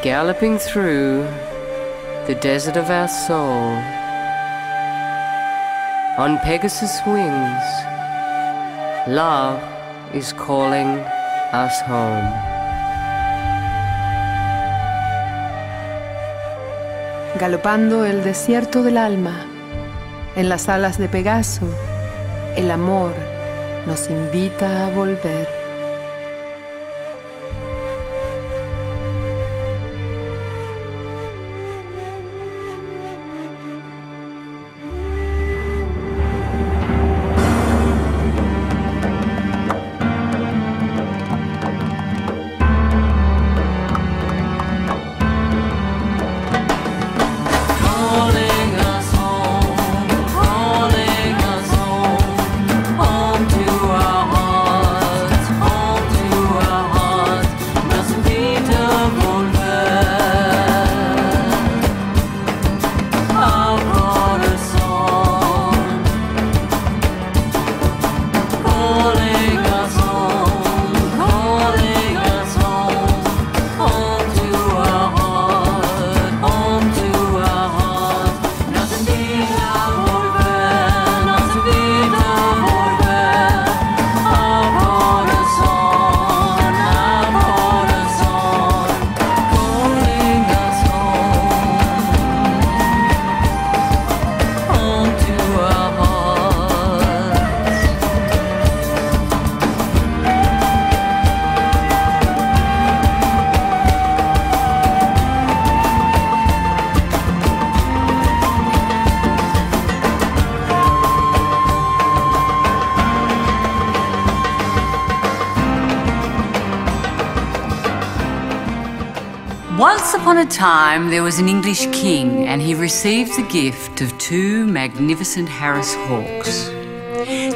galloping through the desert of our soul. On Pegasus wings, love is calling us home. Galopando el desierto del alma, en las alas de Pegaso, el amor nos invita a volver. Once upon a time, there was an English king, and he received the gift of 2 magnificent Harris hawks.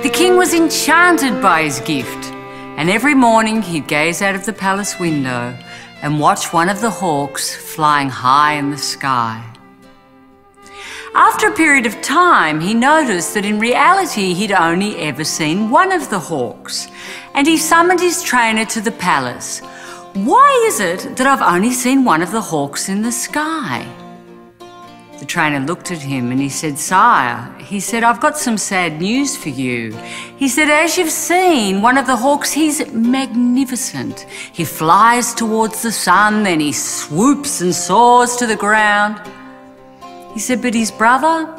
The king was enchanted by his gift, and every morning he'd gaze out of the palace window and watch one of the hawks flying high in the sky. After a period of time, he noticed that in reality he'd only ever seen one of the hawks, and he summoned his trainer to the palace. "Why is it that I've only seen one of the hawks in the sky?" The trainer looked at him and he said, "Sire," he said, "I've got some sad news for you." He said, "As you've seen, one of the hawks, he's magnificent. He flies towards the sun, then he swoops and soars to the ground." He said, "But his brother,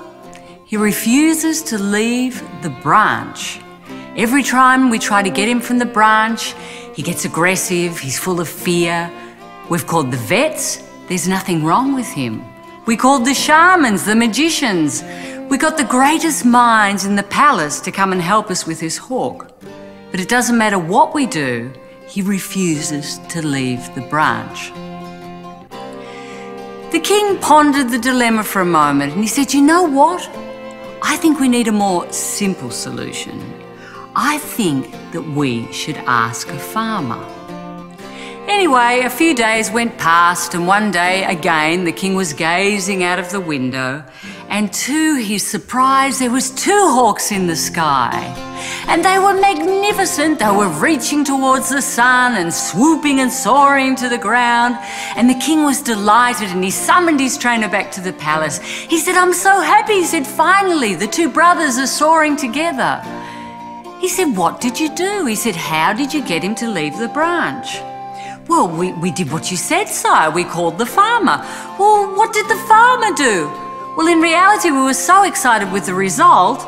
he refuses to leave the branch. Every time we try to get him from the branch, he gets aggressive, he's full of fear. We've called the vets, there's nothing wrong with him. We called the shamans, the magicians. We got the greatest minds in the palace to come and help us with this hawk. But it doesn't matter what we do, he refuses to leave the branch." The king pondered the dilemma for a moment and he said, "You know what? I think we need a more simple solution. I think that we should ask a farmer." Anyway, a few days went past, and one day again the king was gazing out of the window, and to his surprise there was 2 hawks in the sky. And they were magnificent. They were reaching towards the sun and swooping and soaring to the ground. And the king was delighted and he summoned his trainer back to the palace. He said, "I'm so happy." He said, "Finally, the 2 brothers are soaring together." He said, "What did you do?" He said, "How did you get him to leave the branch?" "Well, we did what you said, sire. We called the farmer." "Well, what did the farmer do?" "Well, in reality, we were so excited with the result,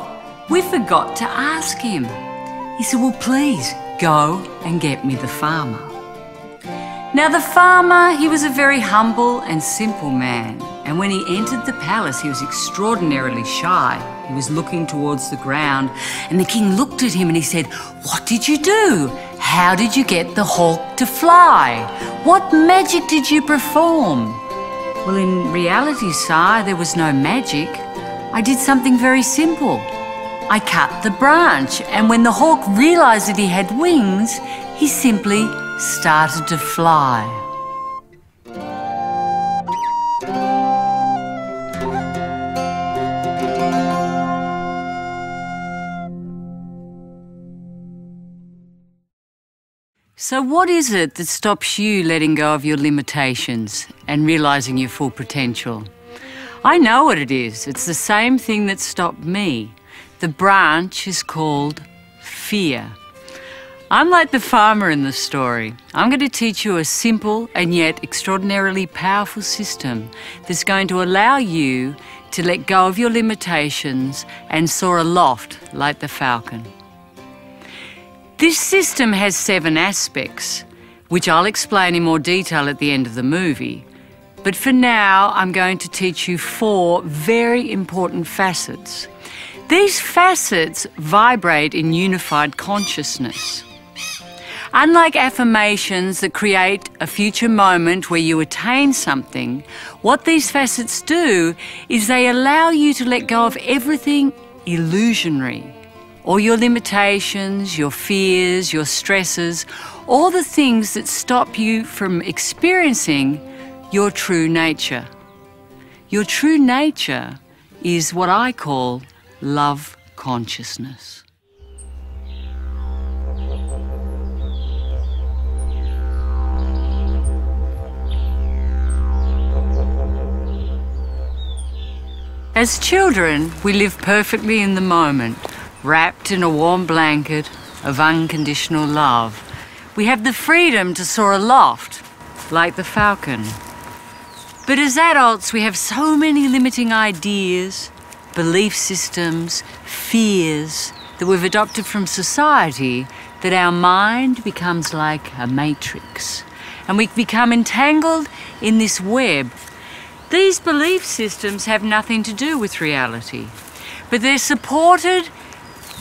we forgot to ask him." He said, "Well, please go and get me the farmer." Now, the farmer, he was a very humble and simple man. And when he entered the palace, he was extraordinarily shy. He was looking towards the ground, and the king looked at him and he said, "What did you do? How did you get the hawk to fly? What magic did you perform?" "Well, in reality, sire, there was no magic. I did something very simple. I cut the branch, and when the hawk realized that he had wings, he simply started to fly." So what is it that stops you letting go of your limitations and realising your full potential? I know what it is. It's the same thing that stopped me. The branch is called fear. I'm like the farmer in the story. I'm going to teach you a simple and yet extraordinarily powerful system that's going to allow you to let go of your limitations and soar aloft like the falcon. This system has 7 aspects, which I'll explain in more detail at the end of the movie. But for now, I'm going to teach you 4 very important facets. These facets vibrate in unified consciousness. Unlike affirmations that create a future moment where you attain something, what these facets do is they allow you to let go of everything illusionary. All your limitations, your fears, your stresses, all the things that stop you from experiencing your true nature. Your true nature is what I call love consciousness. As children, we live perfectly in the moment, wrapped in a warm blanket of unconditional love. We have the freedom to soar aloft, like the falcon. But as adults, we have so many limiting ideas, belief systems, fears that we've adopted from society that our mind becomes like a matrix. And we become entangled in this web. These belief systems have nothing to do with reality, but they're supported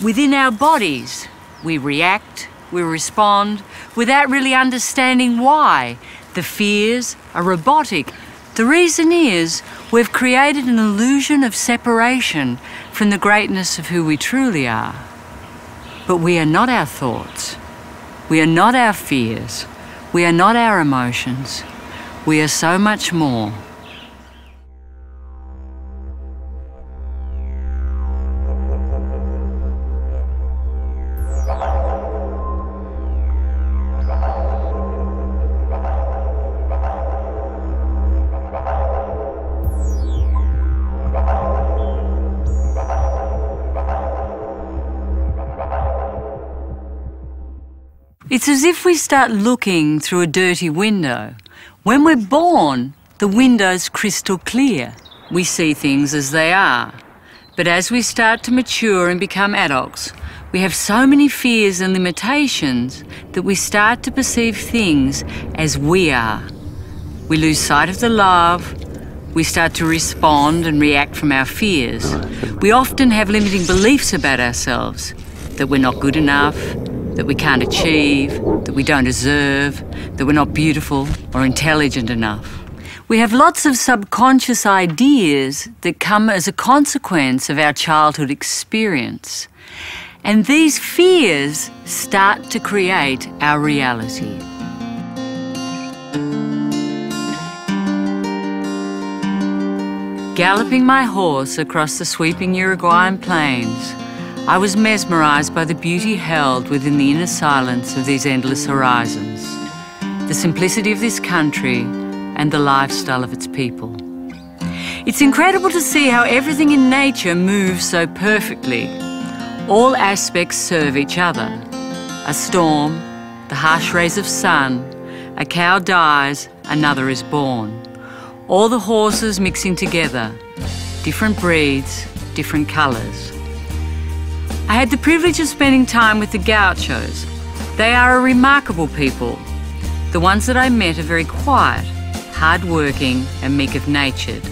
within our bodies. We react, we respond, without really understanding why. The fears are robotic. The reason is we've created an illusion of separation from the greatness of who we truly are. But we are not our thoughts. We are not our fears. We are not our emotions. We are so much more. It's as if we start looking through a dirty window. When we're born, the window's crystal clear. We see things as they are. But as we start to mature and become adults, we have so many fears and limitations that we start to perceive things as we are. We lose sight of the love. We start to respond and react from our fears. We often have limiting beliefs about ourselves, that we're not good enough, that we can't achieve, that we don't deserve, that we're not beautiful or intelligent enough. We have lots of subconscious ideas that come as a consequence of our childhood experience. And these fears start to create our reality. Galloping my horse across the sweeping Uruguayan plains, I was mesmerised by the beauty held within the inner silence of these endless horizons, the simplicity of this country and the lifestyle of its people. It's incredible to see how everything in nature moves so perfectly. All aspects serve each other. A storm, the harsh rays of sun, a cow dies, another is born. All the horses mixing together, different breeds, different colours. I had the privilege of spending time with the gauchos. They are a remarkable people. The ones that I met are very quiet, hard-working and meek of natured,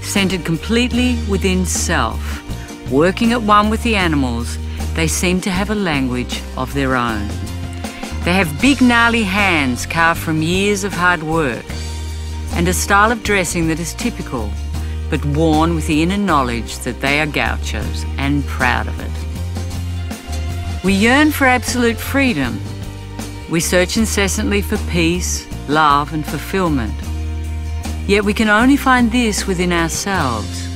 centred completely within self. Working at one with the animals, they seem to have a language of their own. They have big gnarly hands carved from years of hard work and a style of dressing that is typical, but worn with the inner knowledge that they are gauchos and proud of it. We yearn for absolute freedom. We search incessantly for peace, love and fulfillment. Yet we can only find this within ourselves,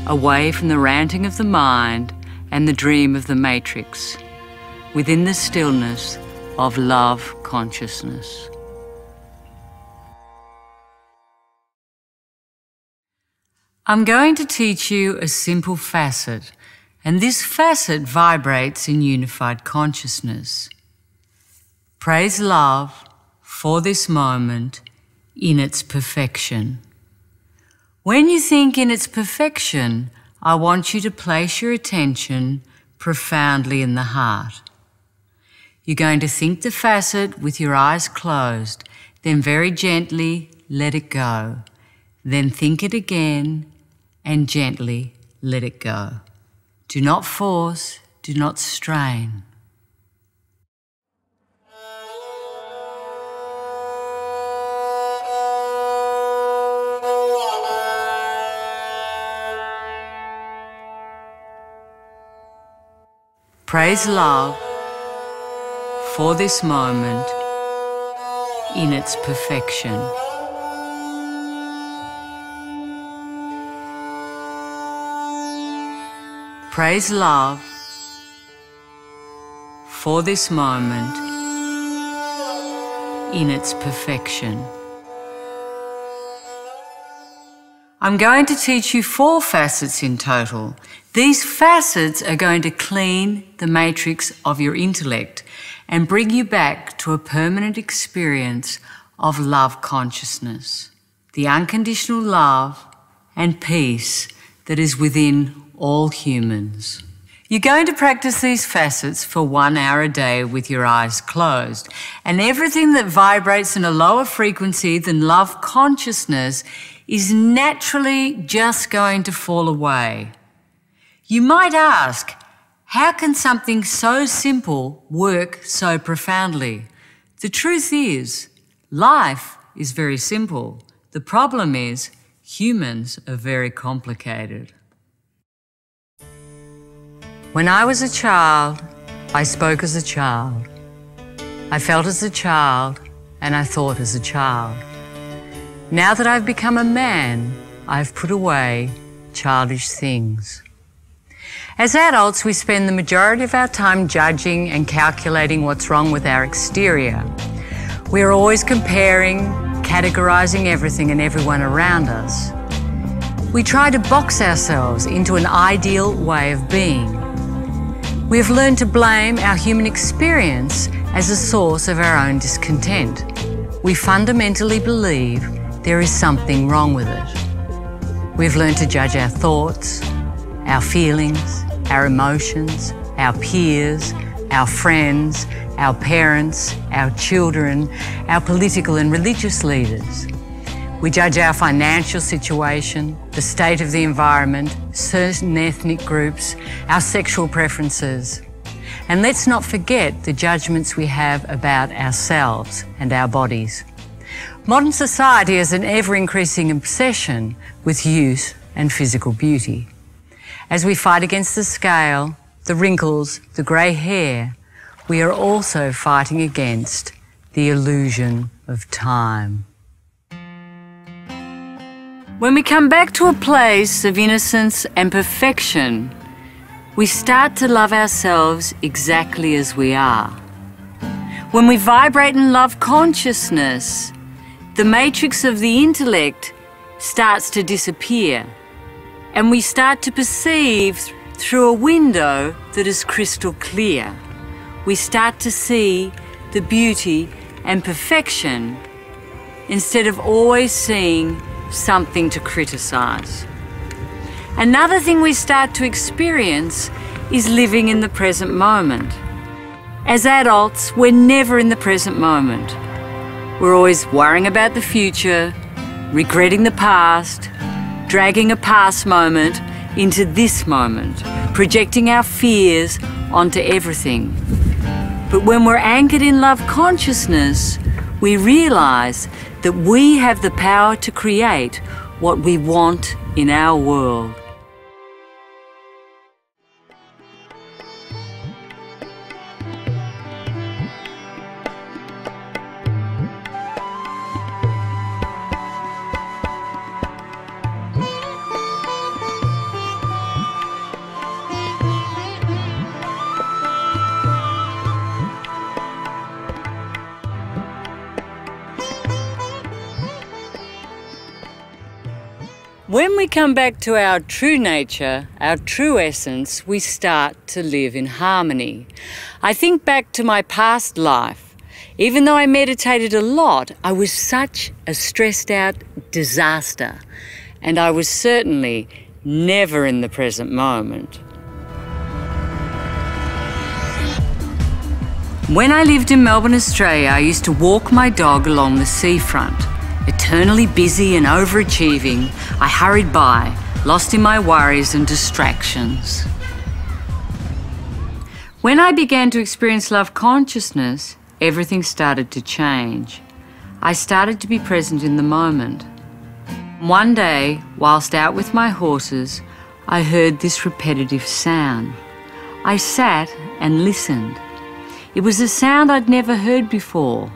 away from the ranting of the mind and the dream of the matrix. Within the stillness, of love consciousness. I'm going to teach you a simple facet, and this facet vibrates in unified consciousness. Praise love for this moment in its perfection. When you think in its perfection, I want you to place your attention profoundly in the heart. You're going to think the facet with your eyes closed, then very gently let it go. Then think it again and gently let it go. Do not force, do not strain. Praise love for this moment in its perfection. Praise love for this moment in its perfection. I'm going to teach you 4 facets in total. These facets are going to clean the matrix of your intellect and bring you back to a permanent experience of love consciousness, the unconditional love and peace that is within all humans. You're going to practice these facets for 1 hour a day with your eyes closed, and everything that vibrates in a lower frequency than love consciousness is naturally just going to fall away. You might ask, how can something so simple work so profoundly? The truth is, life is very simple. The problem is, humans are very complicated. When I was a child, I spoke as a child. I felt as a child, and I thought as a child. Now that I've become a man, I've put away childish things. As adults, we spend the majority of our time judging and calculating what's wrong with our exterior. We are always comparing, categorizing everything and everyone around us. We try to box ourselves into an ideal way of being. We have learned to blame our human experience as a source of our own discontent. We fundamentally believe there is something wrong with it. We've learned to judge our thoughts, our feelings, our emotions, our peers, our friends, our parents, our children, our political and religious leaders. We judge our financial situation, the state of the environment, certain ethnic groups, our sexual preferences. And let's not forget the judgments we have about ourselves and our bodies. Modern society has an ever-increasing obsession with youth and physical beauty. As we fight against the scale, the wrinkles, the grey hair, we are also fighting against the illusion of time. When we come back to a place of innocence and perfection, we start to love ourselves exactly as we are. When we vibrate in love consciousness, the matrix of the intellect starts to disappear, and we start to perceive through a window that is crystal clear. We start to see the beauty and perfection instead of always seeing something to criticize. Another thing we start to experience is living in the present moment. As adults, we're never in the present moment. We're always worrying about the future, regretting the past, dragging a past moment into this moment, projecting our fears onto everything. But when we're anchored in love consciousness, we realize that we have the power to create what we want in our world. when we come back to our true nature, our true essence, we start to live in harmony. I think back to my past life. Even though I meditated a lot, I was such a stressed out disaster, and I was certainly never in the present moment. When I lived in Melbourne, Australia, I used to walk my dog along the seafront. Eternally busy and overachieving, I hurried by, lost in my worries and distractions. When I began to experience love consciousness, everything started to change. I started to be present in the moment. One day, whilst out with my horses, I heard this repetitive sound. I sat and listened. It was a sound I'd never heard before.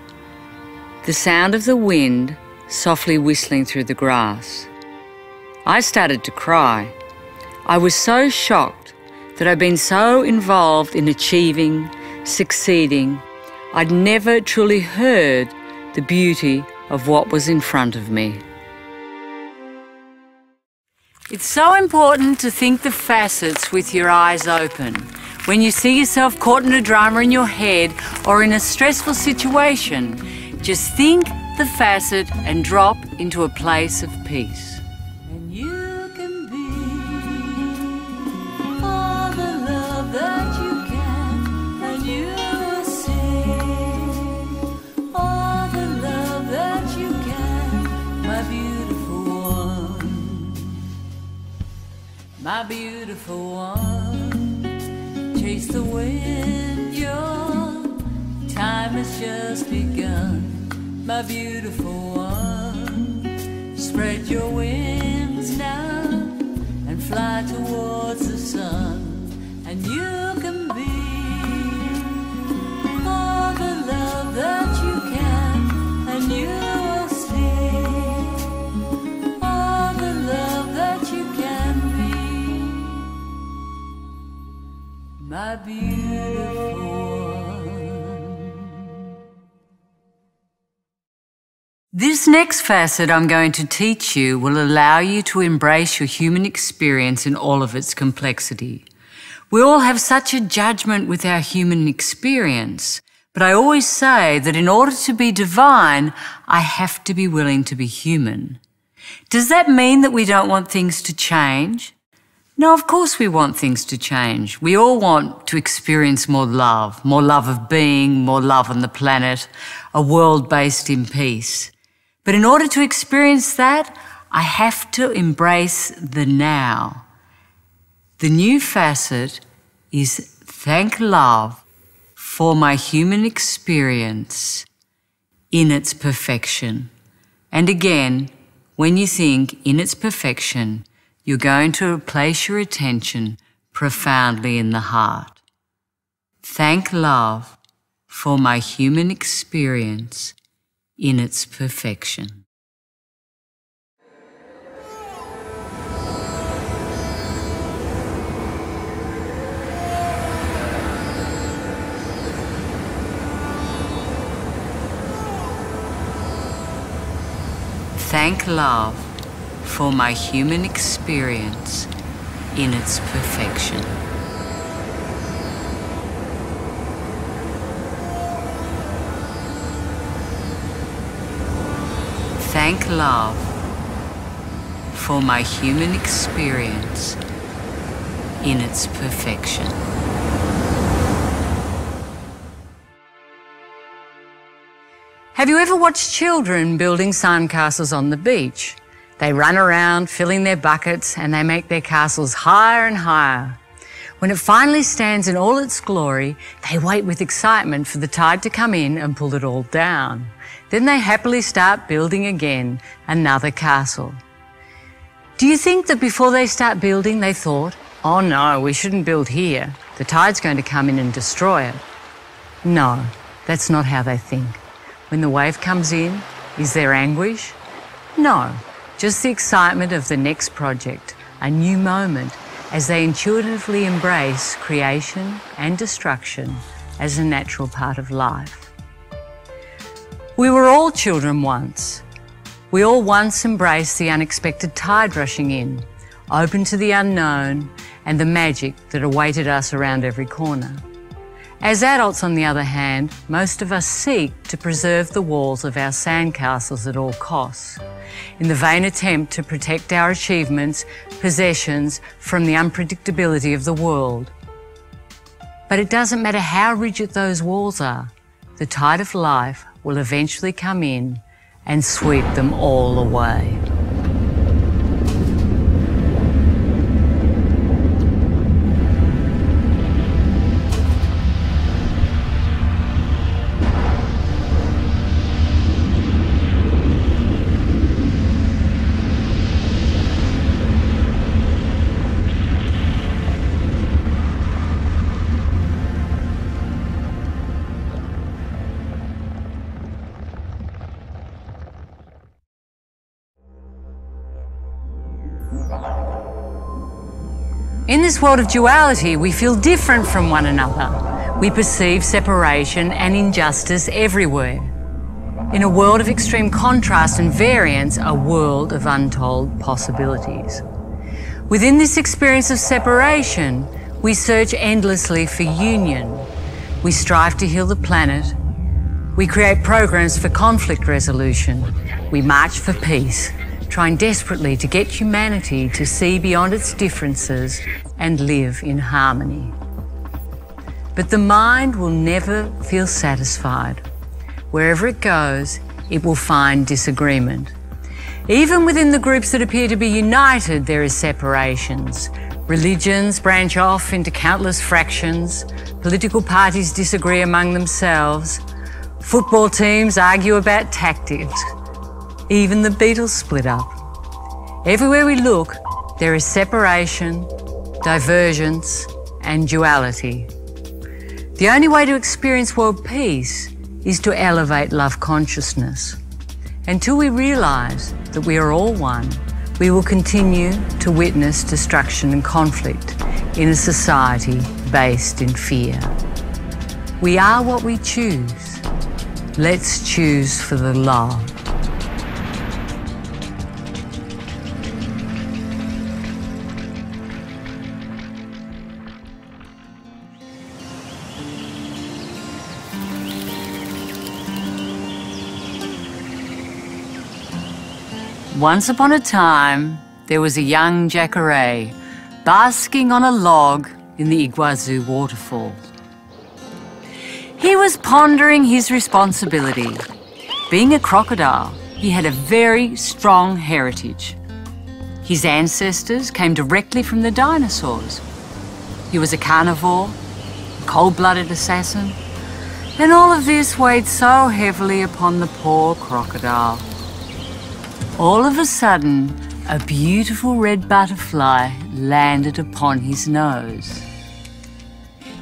The sound of the wind softly whistling through the grass. I started to cry. I was so shocked that I'd been so involved in achieving, succeeding, I'd never truly heard the beauty of what was in front of me. It's so important to think the facets with your eyes open. When you see yourself caught in a drama in your head or in a stressful situation, just think the facet and drop into a place of peace. And you can be all the love that you can, and you will see all the love that you can, my beautiful one, my beautiful one. Chase the wind, your time has just begun, my beautiful one. Spread your wings now and fly towards the sun, and you can be all the love that you can, and you will see all the love that you can be, my beautiful one. This next facet I'm going to teach you will allow you to embrace your human experience in all of its complexity. We all have such a judgment with our human experience, but I always say that in order to be divine, I have to be willing to be human. Does that mean that we don't want things to change? No, of course we want things to change. We all want to experience more love of being, more love on the planet, a world based in peace. But in order to experience that, I have to embrace the now. The new facet is thank love for my human experience in its perfection. And again, when you think in its perfection, you're going to place your attention profoundly in the heart. Thank love for my human experience in its perfection. Thank love for my human experience in its perfection. Thank love for my human experience in its perfection. Have you ever watched children building sandcastles on the beach? They run around filling their buckets and they make their castles higher and higher. When it finally stands in all its glory, they wait with excitement for the tide to come in and pull it all down. Then they happily start building again another castle. Do you think that before they start building, they thought, oh no, we shouldn't build here. The tide's going to come in and destroy it. No, that's not how they think. When the wave comes in, is there anguish? No, just the excitement of the next project, a new moment, as they intuitively embrace creation and destruction as a natural part of life. We were all children once. We all once embraced the unexpected tide rushing in, open to the unknown and the magic that awaited us around every corner. As adults, on the other hand, most of us seek to preserve the walls of our sandcastles at all costs, in the vain attempt to protect our achievements, possessions from the unpredictability of the world. But it doesn't matter how rigid those walls are, the tide of life will eventually come in and sweep them all away. In this world of duality, we feel different from one another. We perceive separation and injustice everywhere. In a world of extreme contrast and variance, a world of untold possibilities. Within this experience of separation, we search endlessly for union. We strive to heal the planet. We create programs for conflict resolution. We march for peace, trying desperately to get humanity to see beyond its differences and live in harmony. But the mind will never feel satisfied. Wherever it goes, it will find disagreement. Even within the groups that appear to be united, there is separations. Religions branch off into countless fractions. Political parties disagree among themselves. Football teams argue about tactics. Even the Beatles split up. Everywhere we look, there is separation, divergence, and duality. The only way to experience world peace is to elevate love consciousness. Until we realise that we are all one, we will continue to witness destruction and conflict in a society based in fear. We are what we choose. Let's choose for the love. Once upon a time, there was a young jacare basking on a log in the Iguazu waterfall. He was pondering his responsibility. Being a crocodile, he had a very strong heritage. His ancestors came directly from the dinosaurs. He was a carnivore, a cold-blooded assassin, and all of this weighed so heavily upon the poor crocodile. All of a sudden, a beautiful red butterfly landed upon his nose.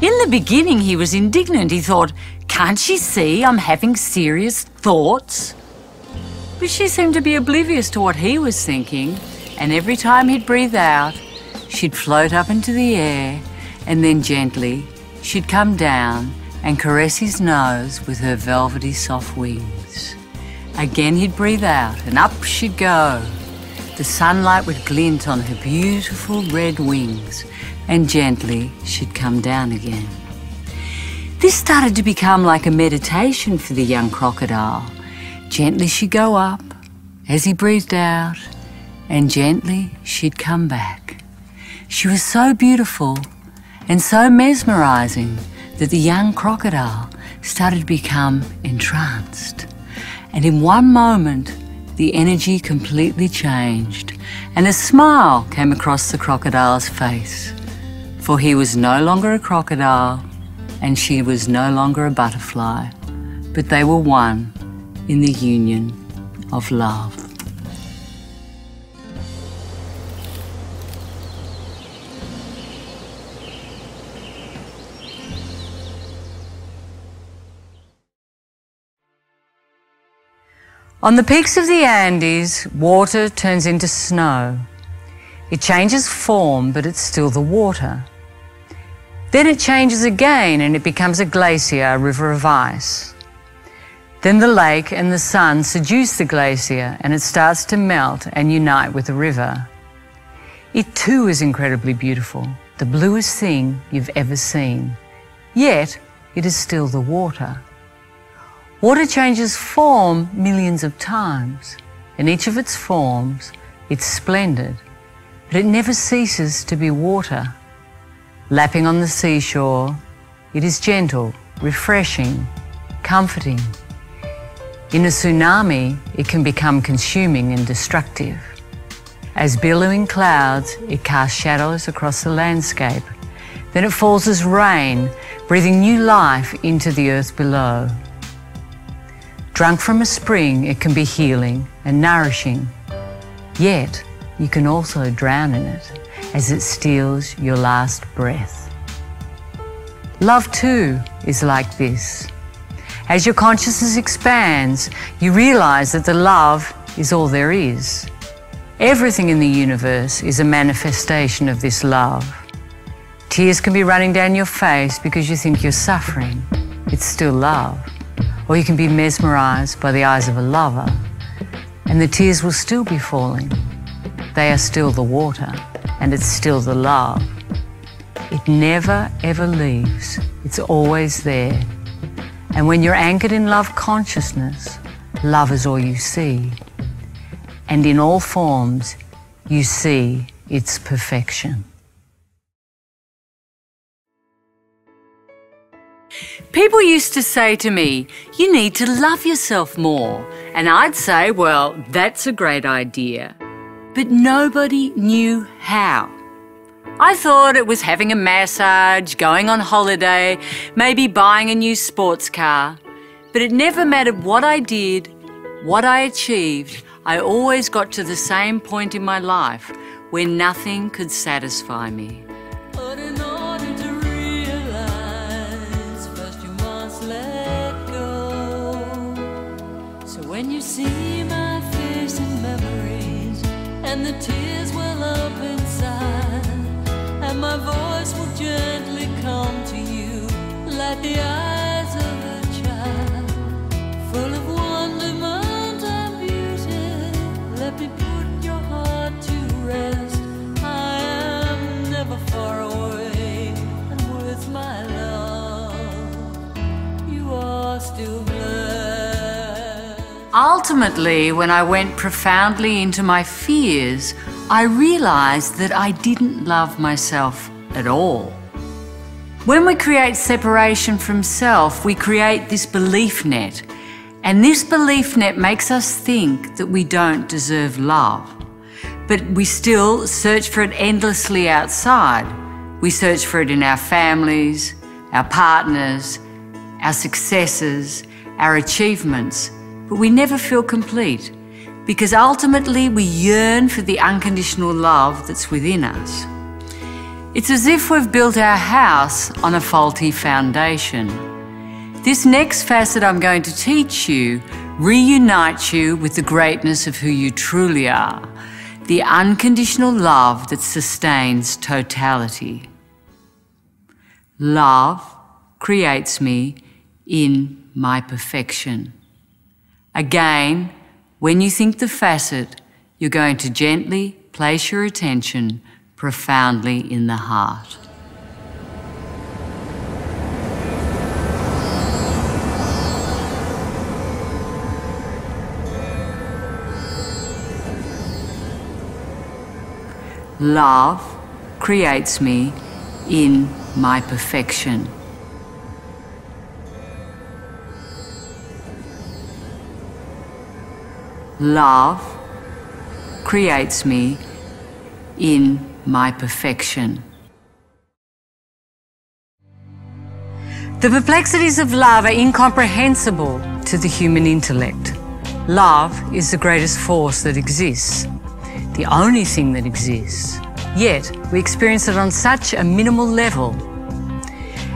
In the beginning, he was indignant. He thought, "Can't she see I'm having serious thoughts?" But she seemed to be oblivious to what he was thinking, and every time he'd breathe out, she'd float up into the air, and then gently she'd come down and caress his nose with her velvety soft wings. Again he'd breathe out, and up she'd go. The sunlight would glint on her beautiful red wings, and gently she'd come down again. This started to become like a meditation for the young crocodile. Gently she'd go up as he breathed out, and gently she'd come back. She was so beautiful and so mesmerizing that the young crocodile started to become entranced. And in one moment, the energy completely changed, and a smile came across the crocodile's face. For he was no longer a crocodile, and she was no longer a butterfly, but they were one in the union of love. On the peaks of the Andes, water turns into snow. It changes form, but it's still the water. Then it changes again and it becomes a glacier, a river of ice. Then the lake and the sun seduce the glacier and it starts to melt and unite with the river. It too is incredibly beautiful, the bluest thing you've ever seen. Yet, it is still the water. Water changes form millions of times. In each of its forms, it's splendid, but it never ceases to be water. Lapping on the seashore, it is gentle, refreshing, comforting. In a tsunami, it can become consuming and destructive. As billowing clouds, it casts shadows across the landscape. Then it falls as rain, breathing new life into the earth below. Drunk from a spring, it can be healing and nourishing. Yet, you can also drown in it as it steals your last breath. Love too is like this. As your consciousness expands, you realize that the love is all there is. Everything in the universe is a manifestation of this love. Tears can be running down your face because you think you're suffering. It's still love. Or you can be mesmerized by the eyes of a lover, and the tears will still be falling. They are still the water, and it's still the love. It never, ever leaves. It's always there. And when you're anchored in love consciousness, love is all you see. And in all forms, you see its perfection. People used to say to me, you need to love yourself more. And I'd say, well, that's a great idea. But nobody knew how. I thought it was having a massage, going on holiday, maybe buying a new sports car. But it never mattered what I did, what I achieved, I always got to the same point in my life where nothing could satisfy me. But in order to realize, first you must let go. So when you see my face in memories, and the tears well up inside, and my voice will gently come to you like the eyes of a child, full of wonderment and beauty. Let me put your heart to rest. I am never far away, and with my love, you are still blessed. Ultimately, when I went profoundly into my fears, I realized that I didn't love myself at all. When we create separation from self, we create this belief net. And this belief net makes us think that we don't deserve love. But we still search for it endlessly outside. We search for it in our families, our partners, our successes, our achievements. But we never feel complete, because ultimately we yearn for the unconditional love that's within us. It's as if we've built our house on a faulty foundation. This next facet I'm going to teach you reunites you with the greatness of who you truly are, the unconditional love that sustains totality. Love creates me in my perfection. Again, when you think the facet, you're going to gently place your attention profoundly in the heart. Love creates me in my perfection. Love creates me in my perfection. The perplexities of love are incomprehensible to the human intellect. Love is the greatest force that exists, the only thing that exists. Yet, we experience it on such a minimal level.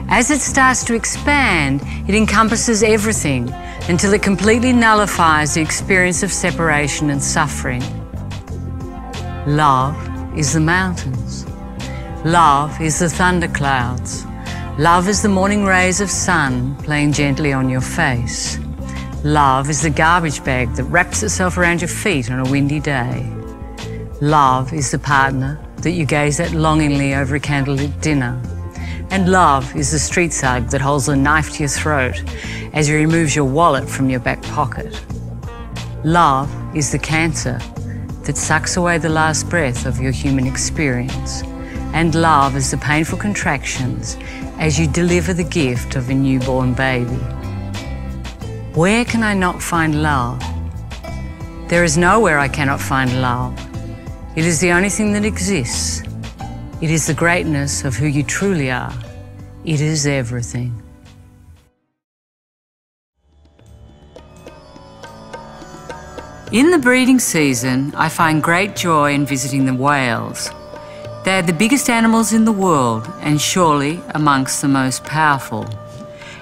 As it starts to expand, it encompasses everything until it completely nullifies the experience of separation and suffering. Love is the mountains. Love is the thunderclouds. Love is the morning rays of sun playing gently on your face. Love is the garbage bag that wraps itself around your feet on a windy day. Love is the partner that you gaze at longingly over a candlelit dinner. And love is the street thug that holds a knife to your throat as he removes your wallet from your back pocket. Love is the cancer that sucks away the last breath of your human experience. And love is the painful contractions as you deliver the gift of a newborn baby. Where can I not find love? There is nowhere I cannot find love. It is the only thing that exists. It is the greatness of who you truly are. It is everything. In the breeding season, I find great joy in visiting the whales. They are the biggest animals in the world and surely amongst the most powerful.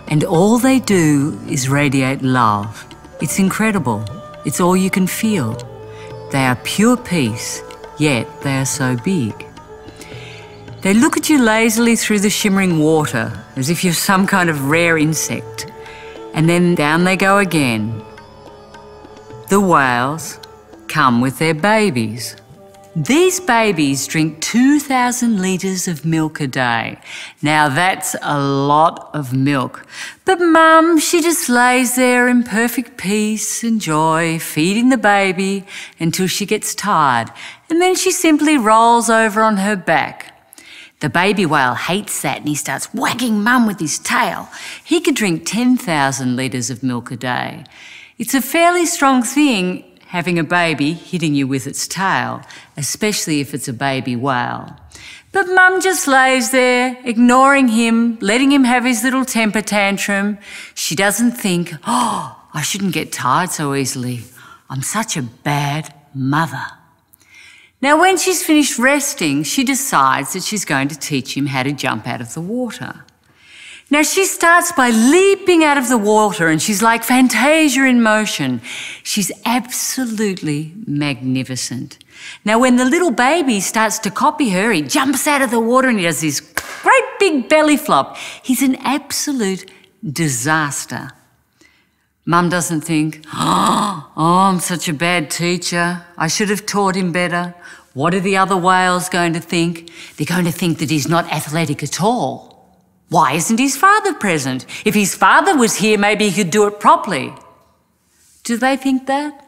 And all they do is radiate love. It's incredible. It's all you can feel. They are pure peace, yet they are so big. They look at you lazily through the shimmering water as if you're some kind of rare insect. And then down they go again. The whales come with their babies. These babies drink 2,000 litres of milk a day. Now that's a lot of milk. But Mum, she just lays there in perfect peace and joy, feeding the baby until she gets tired. And then she simply rolls over on her back. The baby whale hates that and he starts wagging Mum with his tail. He could drink 10,000 litres of milk a day. It's a fairly strong thing having a baby hitting you with its tail, especially if it's a baby whale. But Mum just lays there, ignoring him, letting him have his little temper tantrum. She doesn't think, oh, I shouldn't get tired so easily. I'm such a bad mother. Now, when she's finished resting, she decides that she's going to teach him how to jump out of the water. Now, she starts by leaping out of the water and she's like Fantasia in motion. She's absolutely magnificent. Now, when the little baby starts to copy her, he jumps out of the water and he does this great big belly flop. He's an absolute disaster. Mum doesn't think, oh, I'm such a bad teacher. I should have taught him better. What are the other whales going to think? They're going to think that he's not athletic at all. Why isn't his father present? If his father was here, maybe he could do it properly. Do they think that?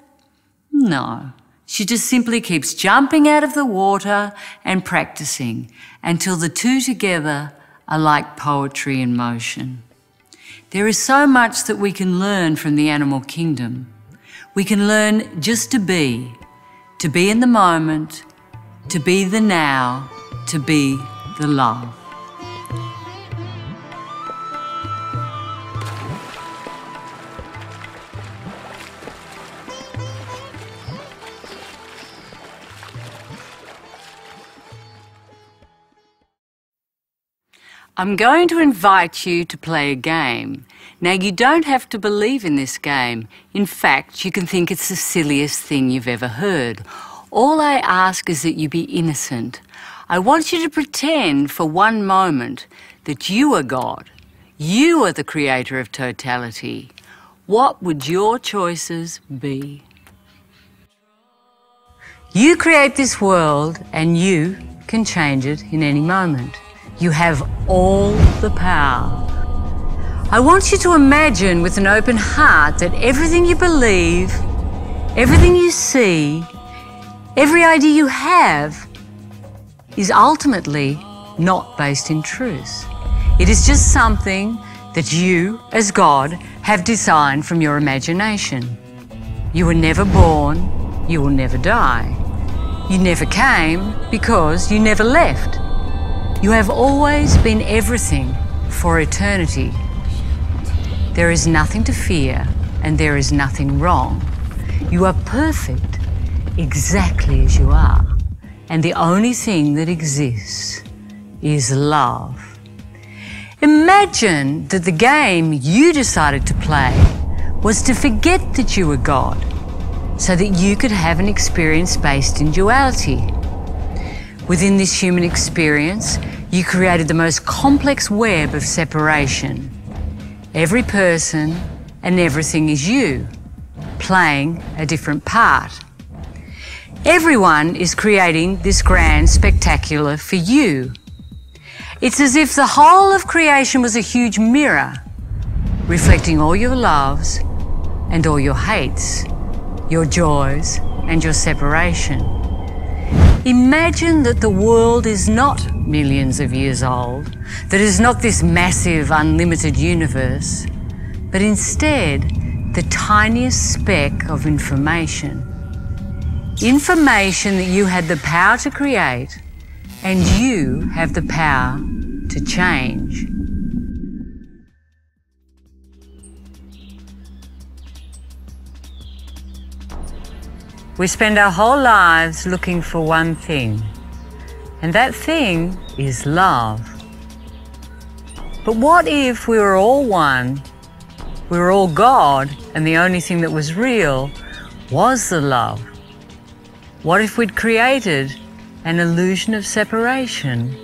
No. She just simply keeps jumping out of the water and practicing until the two together are like poetry in motion. There is so much that we can learn from the animal kingdom. We can learn just to be in the moment, to be the now, to be the love. I'm going to invite you to play a game. Now, you don't have to believe in this game. In fact, you can think it's the silliest thing you've ever heard. All I ask is that you be innocent. I want you to pretend for one moment that you are God. You are the creator of totality. What would your choices be? You create this world and you can change it in any moment. You have all the power. I want you to imagine with an open heart that everything you believe, everything you see, every idea you have is ultimately not based in truth. It is just something that you, as God, have designed from your imagination. You were never born, you will never die. You never came because you never left. You have always been everything for eternity. There is nothing to fear and there is nothing wrong. You are perfect exactly as you are. And the only thing that exists is love. Imagine that the game you decided to play was to forget that you were God so that you could have an experience based in duality. Within this human experience, you created the most complex web of separation. Every person, and everything is you, playing a different part. Everyone is creating this grand spectacular for you. It's as if the whole of creation was a huge mirror, reflecting all your loves and all your hates, your joys and your separation. Imagine that the world is not millions of years old, that it is not this massive, unlimited universe, but instead the tiniest speck of information. Information that you had the power to create and you have the power to change. We spend our whole lives looking for one thing, and that thing is love. But what if we were all one? We were all God, and the only thing that was real was the love. What if we'd created an illusion of separation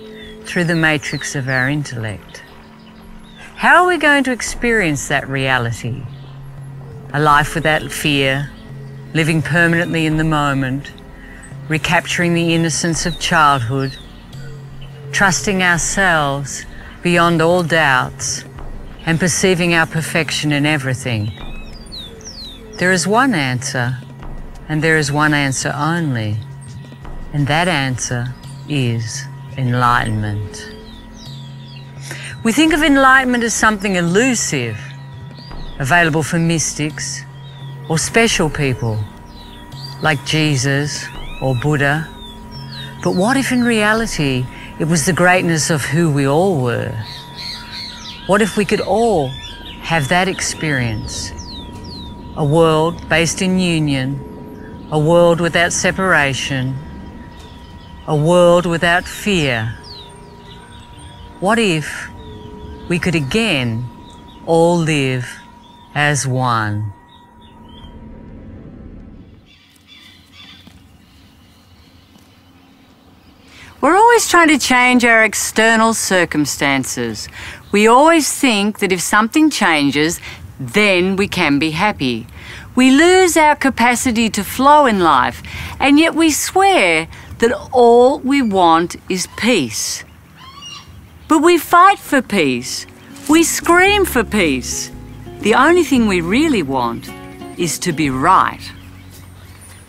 through the matrix of our intellect? How are we going to experience that reality? A life without fear, living permanently in the moment, recapturing the innocence of childhood, trusting ourselves beyond all doubts, and perceiving our perfection in everything. There is one answer, and there is one answer only, and that answer is enlightenment. We think of enlightenment as something elusive, available for mystics or special people like Jesus or Buddha. But what if in reality it was the greatness of who we all were? What if we could all have that experience? A world based in union, a world without separation, a world without fear. What if we could again all live as one? We're always trying to change our external circumstances. We always think that if something changes, then we can be happy. We lose our capacity to flow in life, and yet we swear that all we want is peace. But we fight for peace. We scream for peace. The only thing we really want is to be right.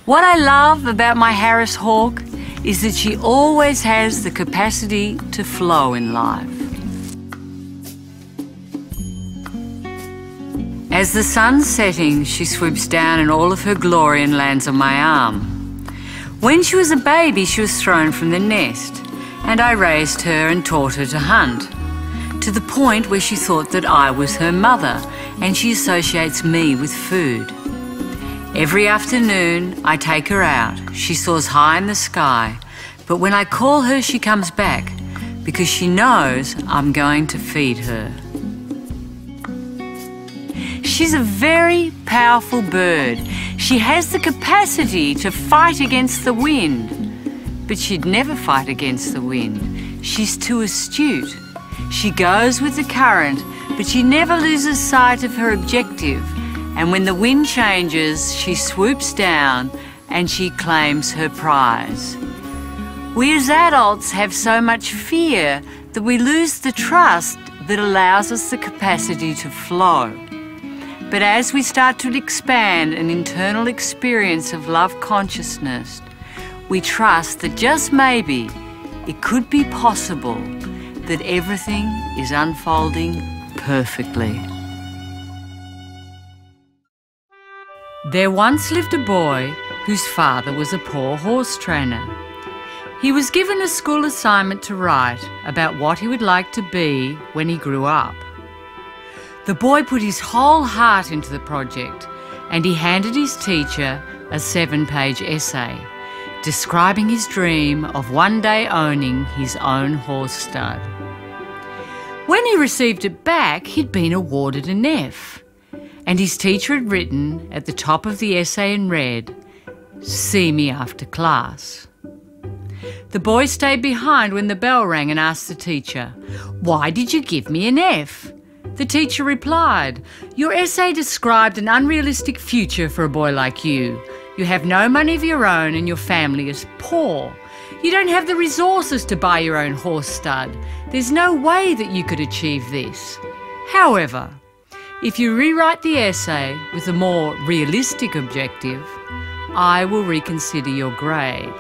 What I love about my Harris hawk is that she always has the capacity to flow in life. As the sun's setting, she swoops down in all of her glory and lands on my arm. When she was a baby, she was thrown from the nest, and I raised her and taught her to hunt, to the point where she thought that I was her mother, and she associates me with food. Every afternoon, I take her out. She soars high in the sky, but when I call her, she comes back because she knows I'm going to feed her. She's a very powerful bird. She has the capacity to fight against the wind, but she'd never fight against the wind. She's too astute. She goes with the current, but she never loses sight of her objective. And when the wind changes, she swoops down and she claims her prize. We as adults have so much fear that we lose the trust that allows us the capacity to flow. But as we start to expand an internal experience of love consciousness, we trust that just maybe it could be possible that everything is unfolding perfectly. There once lived a boy whose father was a poor horse trainer. He was given a school assignment to write about what he would like to be when he grew up. The boy put his whole heart into the project, and he handed his teacher a 7-page essay describing his dream of one day owning his own horse stud. When he received it back, he'd been awarded an F, and his teacher had written at the top of the essay in red, "See me after class." The boy stayed behind when the bell rang and asked the teacher, "Why did you give me an F? The teacher replied, "Your essay described an unrealistic future for a boy like you. You have no money of your own and your family is poor. You don't have the resources to buy your own horse stud. There's no way that you could achieve this. However, if you rewrite the essay with a more realistic objective, I will reconsider your grade."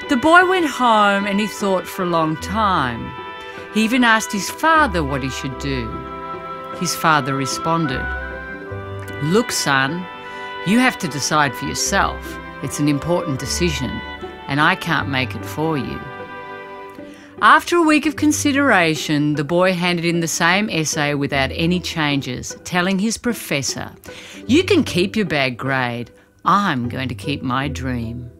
The boy went home and he thought for a long time. He even asked his father what he should do. His father responded, "Look, son, you have to decide for yourself. It's an important decision, and I can't make it for you." After a week of consideration, the boy handed in the same essay without any changes, telling his professor, "You can keep your bad grade. I'm going to keep my dream."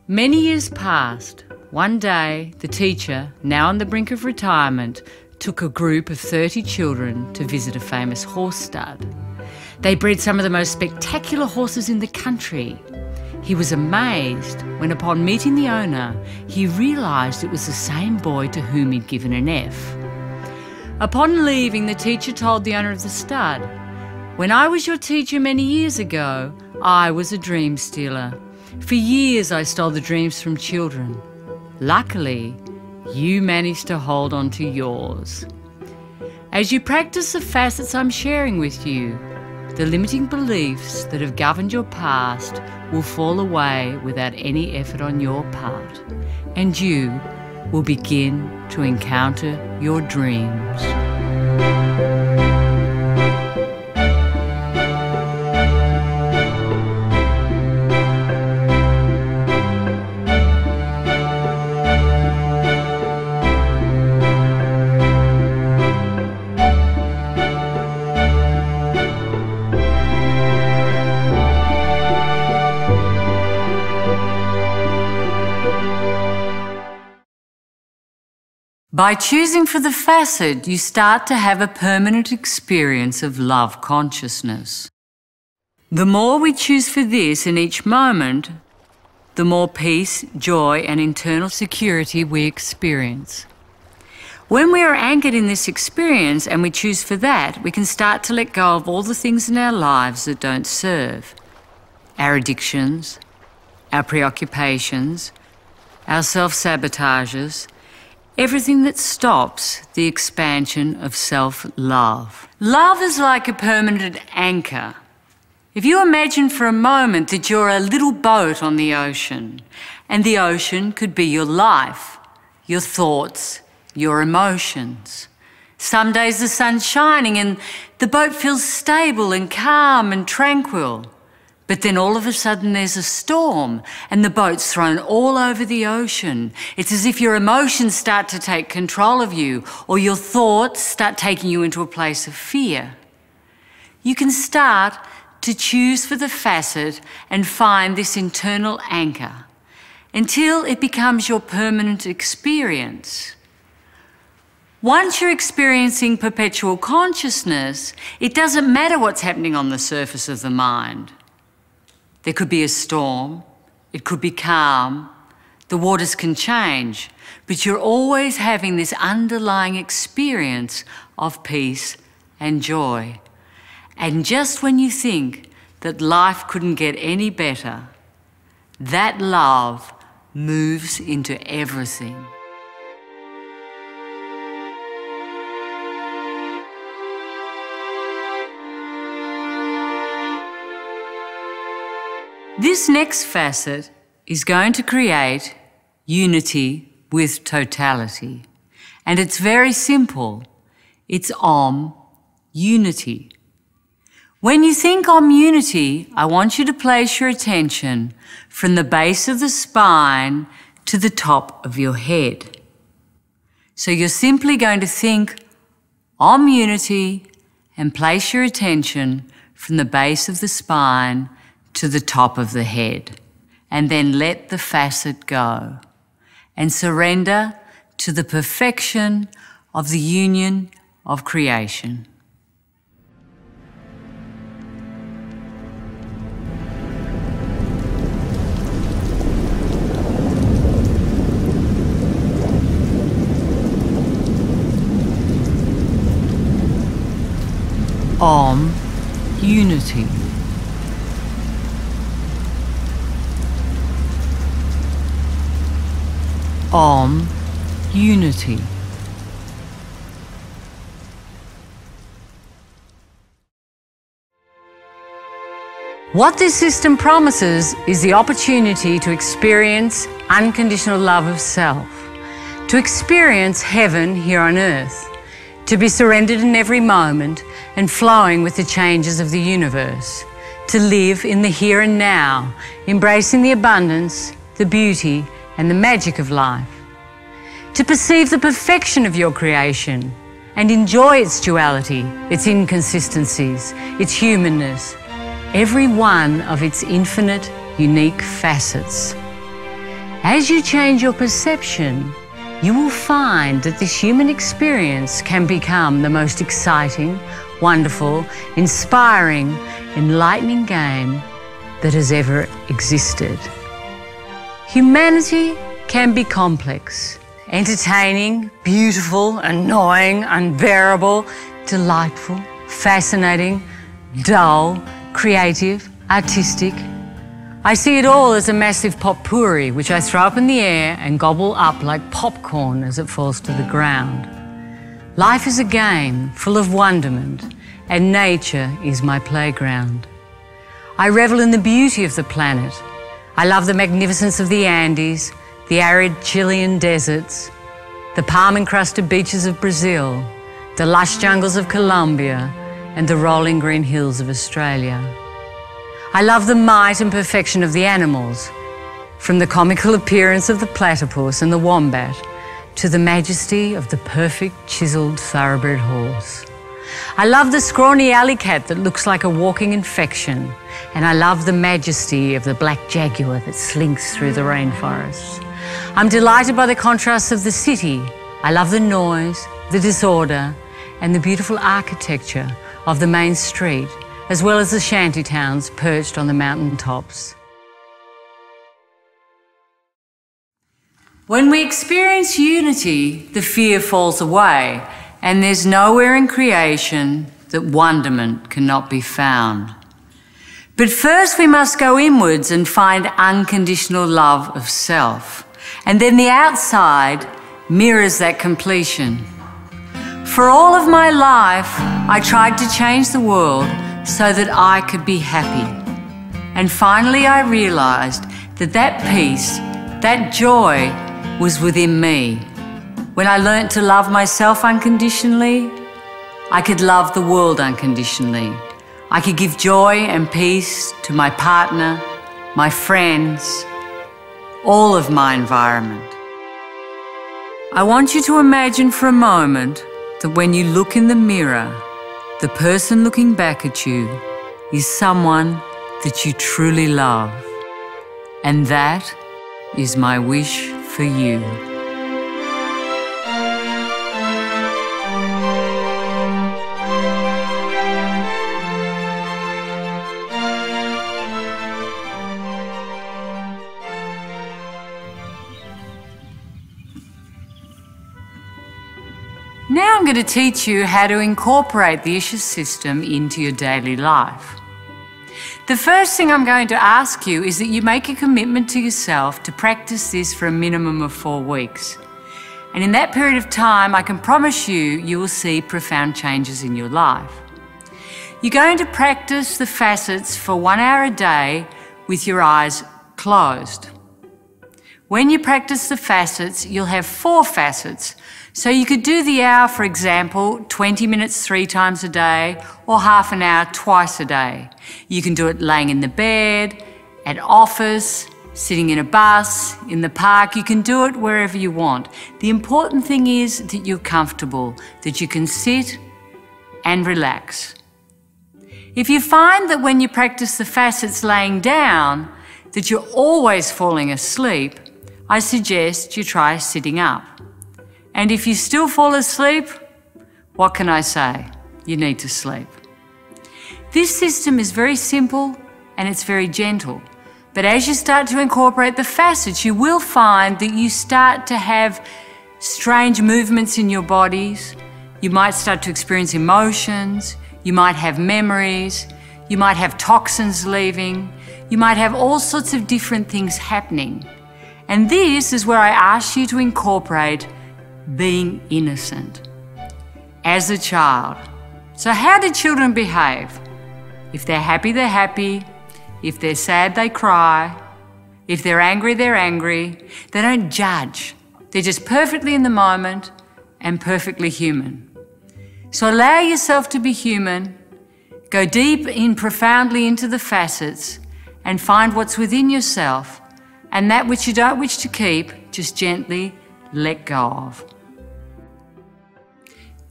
Many years passed. One day, the teacher, now on the brink of retirement, took a group of 30 children to visit a famous horse stud. They bred some of the most spectacular horses in the country. He was amazed when, upon meeting the owner, he realised it was the same boy to whom he'd given an F. Upon leaving, the teacher told the owner of the stud, "When I was your teacher many years ago, I was a dream stealer. For years I stole the dreams from children. Luckily, you managed to hold on to yours." As you practice the facets I'm sharing with you, the limiting beliefs that have governed your past will fall away without any effort on your part, and you will begin to encounter your dreams. By choosing for the facet, you start to have a permanent experience of love consciousness. The more we choose for this in each moment, the more peace, joy, and internal security we experience. When we are anchored in this experience and we choose for that, we can start to let go of all the things in our lives that don't serve. Our addictions, our preoccupations, our self-sabotages, everything that stops the expansion of self-love. Love is like a permanent anchor. If you imagine for a moment that you're a little boat on the ocean, and the ocean could be your life, your thoughts, your emotions. Some days the sun's shining and the boat feels stable and calm and tranquil. But then all of a sudden there's a storm and the boat's thrown all over the ocean. It's as if your emotions start to take control of you, or your thoughts start taking you into a place of fear. You can start to choose for the facet and find this internal anchor until it becomes your permanent experience. Once you're experiencing perpetual consciousness, it doesn't matter what's happening on the surface of the mind. There could be a storm, it could be calm, the waters can change, but you're always having this underlying experience of peace and joy. And just when you think that life couldn't get any better, that love moves into everything. This next facet is going to create unity with totality. And it's very simple. It's unity. When you think unity, I want you to place your attention from the base of the spine to the top of your head. So you're simply going to think unity and place your attention from the base of the spine to the top of the head, and then let the facet go and surrender to the perfection of the union of creation. Om, unity. Om, unity. What this system promises is the opportunity to experience unconditional love of self, to experience heaven here on earth, to be surrendered in every moment and flowing with the changes of the universe, to live in the here and now, embracing the abundance, the beauty, and the magic of life, to perceive the perfection of your creation and enjoy its duality, its inconsistencies, its humanness, every one of its infinite, unique facets. As you change your perception, you will find that this human experience can become the most exciting, wonderful, inspiring, enlightening game that has ever existed. Humanity can be complex, entertaining, beautiful, annoying, unbearable, delightful, fascinating, dull, creative, artistic. I see it all as a massive potpourri which I throw up in the air and gobble up like popcorn as it falls to the ground. Life is a game full of wonderment, and nature is my playground. I revel in the beauty of the planet. I love the magnificence of the Andes, the arid Chilean deserts, the palm-encrusted beaches of Brazil, the lush jungles of Colombia, and the rolling green hills of Australia. I love the might and perfection of the animals, from the comical appearance of the platypus and the wombat to the majesty of the perfect chiselled thoroughbred horse. I love the scrawny alley cat that looks like a walking infection, and I love the majesty of the black jaguar that slinks through the rainforests. I'm delighted by the contrasts of the city. I love the noise, the disorder, and the beautiful architecture of the main street, as well as the shanty towns perched on the mountain tops. When we experience unity, the fear falls away, and there's nowhere in creation that wonderment cannot be found. But first we must go inwards and find unconditional love of self, and then the outside mirrors that completion. For all of my life, I tried to change the world so that I could be happy. And finally I realised that that peace, that joy, was within me. When I learnt to love myself unconditionally, I could love the world unconditionally. I could give joy and peace to my partner, my friends, all of my environment. I want you to imagine for a moment that when you look in the mirror, the person looking back at you is someone that you truly love. And that is my wish for you. Now I'm going to teach you how to incorporate the Isha system into your daily life. The first thing I'm going to ask you is that you make a commitment to yourself to practice this for a minimum of 4 weeks. And in that period of time, I can promise you, you will see profound changes in your life. You're going to practice the facets for 1 hour a day with your eyes closed. When you practice the facets, you'll have 4 facets. So you could do the hour, for example, 20 minutes 3 times a day, or half an hour twice a day. You can do it laying in the bed, at office, sitting in a bus, in the park. You can do it wherever you want. The important thing is that you're comfortable, that you can sit and relax. If you find that when you practice the facets laying down, that you're always falling asleep, I suggest you try sitting up. And if you still fall asleep, what can I say? You need to sleep. This system is very simple and it's very gentle. But as you start to incorporate the facets, you will find that you start to have strange movements in your bodies. You might start to experience emotions. You might have memories, you might have toxins leaving, you might have all sorts of different things happening. And this is where I ask you to incorporate being innocent as a child. So how do children behave? If they're happy, they're happy. If they're sad, they cry. If they're angry, they're angry. They don't judge. They're just perfectly in the moment and perfectly human. So allow yourself to be human, go deep in profoundly into the facets and find what's within yourself, and that which you don't wish to keep, just gently let go of.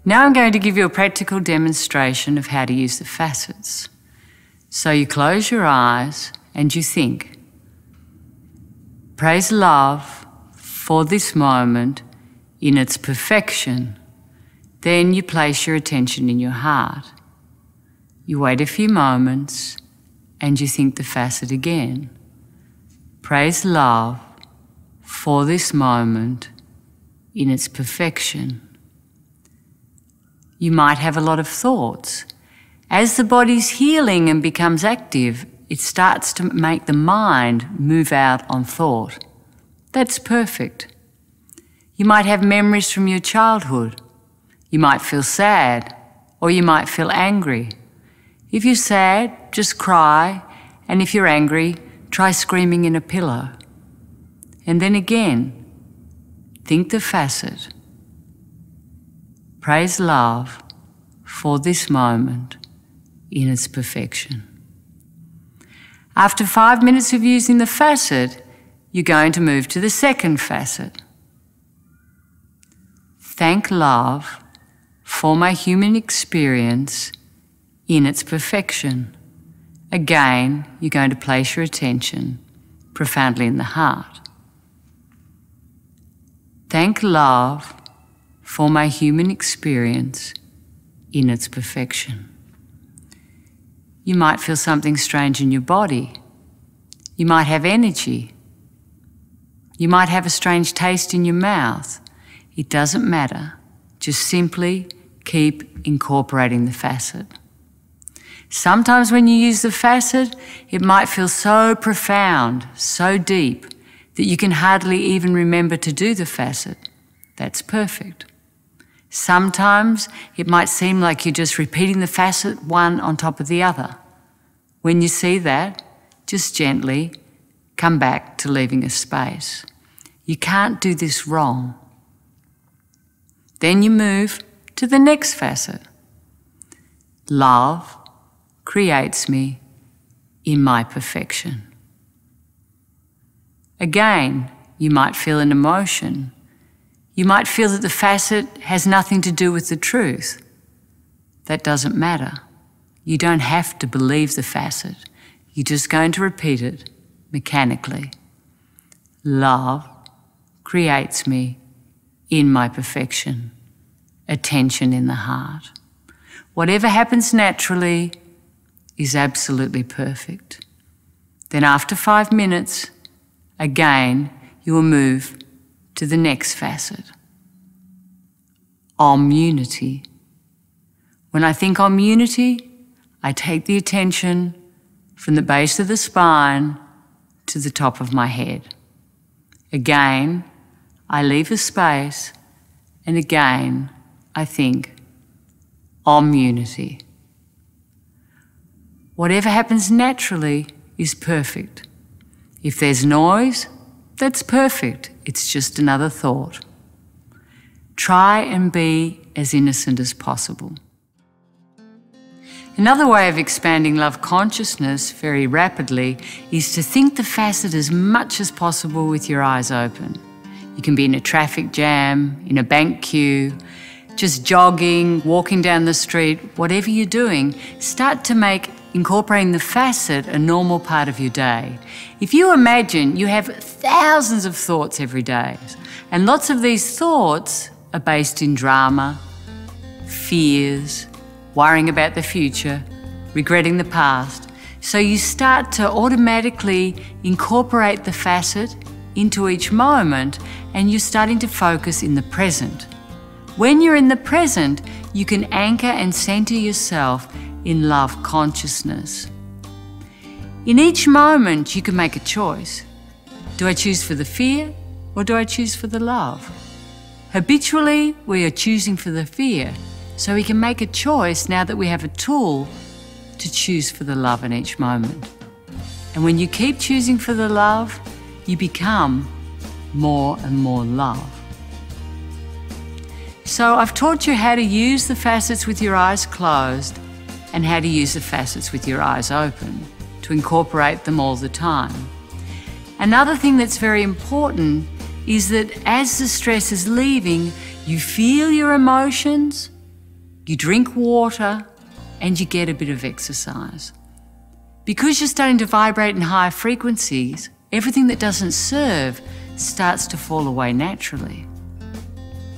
Now I'm going to give you a practical demonstration of how to use the facets. So you close your eyes and you think, praise love for this moment in its perfection. Then you place your attention in your heart. You wait a few moments and you think the facet again. Praise love for this moment in its perfection. You might have a lot of thoughts. As the body's healing and becomes active, it starts to make the mind move out on thought. That's perfect. You might have memories from your childhood. You might feel sad, or you might feel angry. If you're sad, just cry, and if you're angry, try screaming in a pillow. And then again, think the facet. Praise love for this moment in its perfection. After 5 minutes of using the facet, you're going to move to the second facet. Thank love for my human experience in its perfection. Again, you're going to place your attention profoundly in the heart. Thank love for my human experience in its perfection. You might feel something strange in your body. You might have energy. You might have a strange taste in your mouth. It doesn't matter. Just simply keep incorporating the facet. Sometimes when you use the facet, it might feel so profound, so deep, that you can hardly even remember to do the facet. That's perfect. Sometimes it might seem like you're just repeating the facet one on top of the other. When you see that, just gently come back to leaving a space. You can't do this wrong. Then you move to the next facet. Love creates me in my perfection. Again, you might feel an emotion. You might feel that the facet has nothing to do with the truth. That doesn't matter. You don't have to believe the facet. You're just going to repeat it mechanically. Love creates me in my perfection. Attention in the heart. Whatever happens naturally is absolutely perfect. Then after 5 minutes, again, you will move to the next facet. Om-unity. When I think Om-unity, I take the attention from the base of the spine to the top of my head. Again, I leave a space, and again, I think Om-unity. Whatever happens naturally is perfect. If there's noise, that's perfect. It's just another thought. Try and be as innocent as possible. Another way of expanding love consciousness very rapidly is to think the facet as much as possible with your eyes open. You can be in a traffic jam, in a bank queue, just jogging, walking down the street, whatever you're doing, start to make incorporating the facet a normal part of your day. If you imagine you have thousands of thoughts every day, and lots of these thoughts are based in drama, fears, worrying about the future, regretting the past. So you start to automatically incorporate the facet into each moment, and you're starting to focus in the present. When you're in the present, you can anchor and center yourself in love consciousness. In each moment, you can make a choice. Do I choose for the fear or do I choose for the love? Habitually, we are choosing for the fear, so we can make a choice now that we have a tool to choose for the love in each moment. And when you keep choosing for the love, you become more and more love. So I've taught you how to use the facets with your eyes closed and how to use the facets with your eyes open, to incorporate them all the time. Another thing that's very important is that as the stress is leaving, you feel your emotions, you drink water, and you get a bit of exercise. Because you're starting to vibrate in higher frequencies, everything that doesn't serve starts to fall away naturally.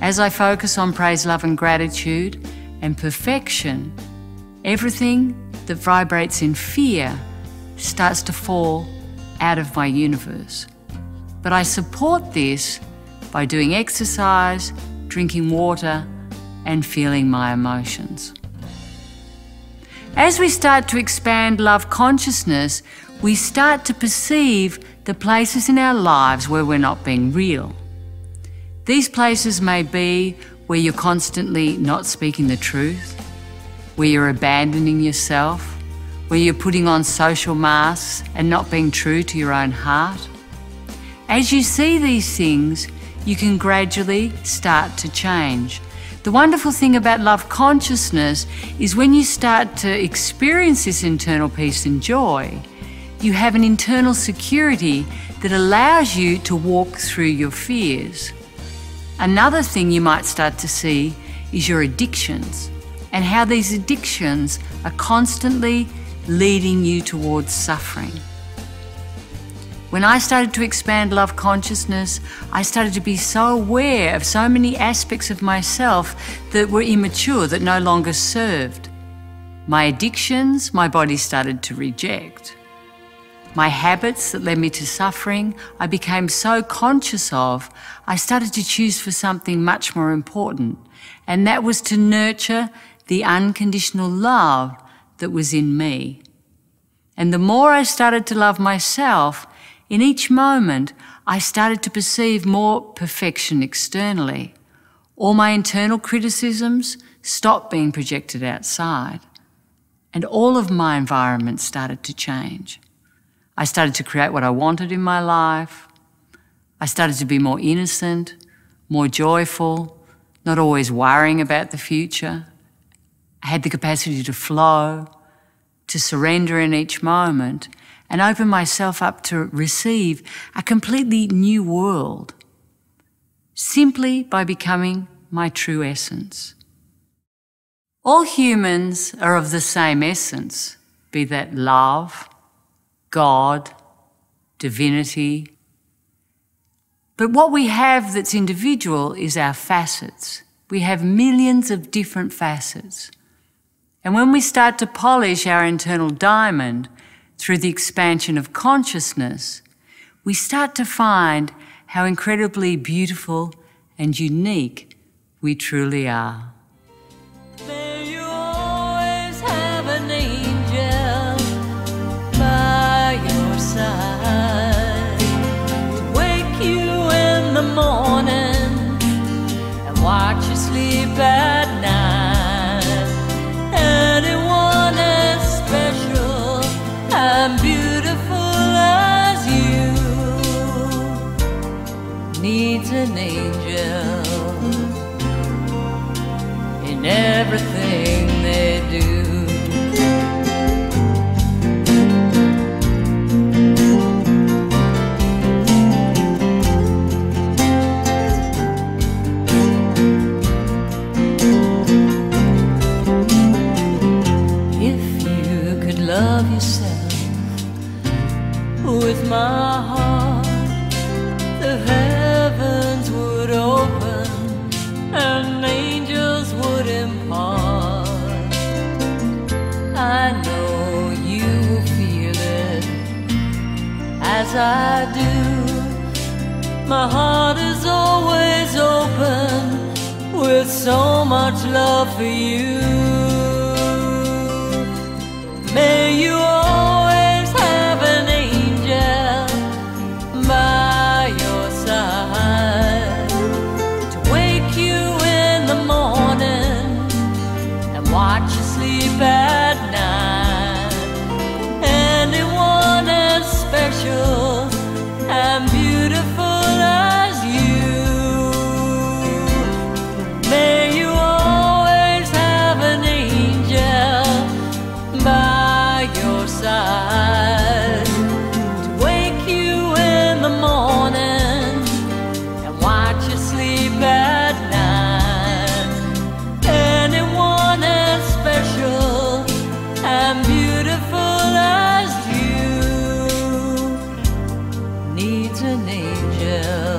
As I focus on praise, love and gratitude and perfection, everything that vibrates in fear starts to fall out of my universe. But I support this by doing exercise, drinking water, and feeling my emotions. As we start to expand love consciousness, we start to perceive the places in our lives where we're not being real. These places may be where you're constantly not speaking the truth, where you're abandoning yourself, where you're putting on social masks and not being true to your own heart. As you see these things, you can gradually start to change. The wonderful thing about love consciousness is when you start to experience this internal peace and joy, you have an internal security that allows you to walk through your fears. Another thing you might start to see is your addictions and how these addictions are constantly leading you towards suffering. When I started to expand love consciousness, I started to be so aware of so many aspects of myself that were immature, that no longer served. My addictions, my body started to reject. My habits that led me to suffering, I became so conscious of, I started to choose for something much more important, and that was to nurture the unconditional love that was in me. And the more I started to love myself, in each moment, I started to perceive more perfection externally. All my internal criticisms stopped being projected outside, and all of my environment started to change. I started to create what I wanted in my life. I started to be more innocent, more joyful, not always worrying about the future. I had the capacity to flow, to surrender in each moment, and open myself up to receive a completely new world, simply by becoming my true essence. All humans are of the same essence, be that love, God, divinity. But what we have that's individual is our facets. We have millions of different facets. And when we start to polish our internal diamond through the expansion of consciousness, we start to find how incredibly beautiful and unique we truly are. May you always have an angel by your side to wake you in the morning and watch you sleep at night. Anyone as special and beautiful as you needs an angel in everything they do. Love yourself with my heart, the heavens would open and angels would impart. I know you will feel it as I do. My heart is always open with with so much love for you. May you always have an angel by your side to wake you in the morning and watch you sleep at night. Anyone as special and beautiful as you. May you always have an angel by your side to wake you in the morning and watch you sleep at night. Anyone as special and beautiful as you needs an angel.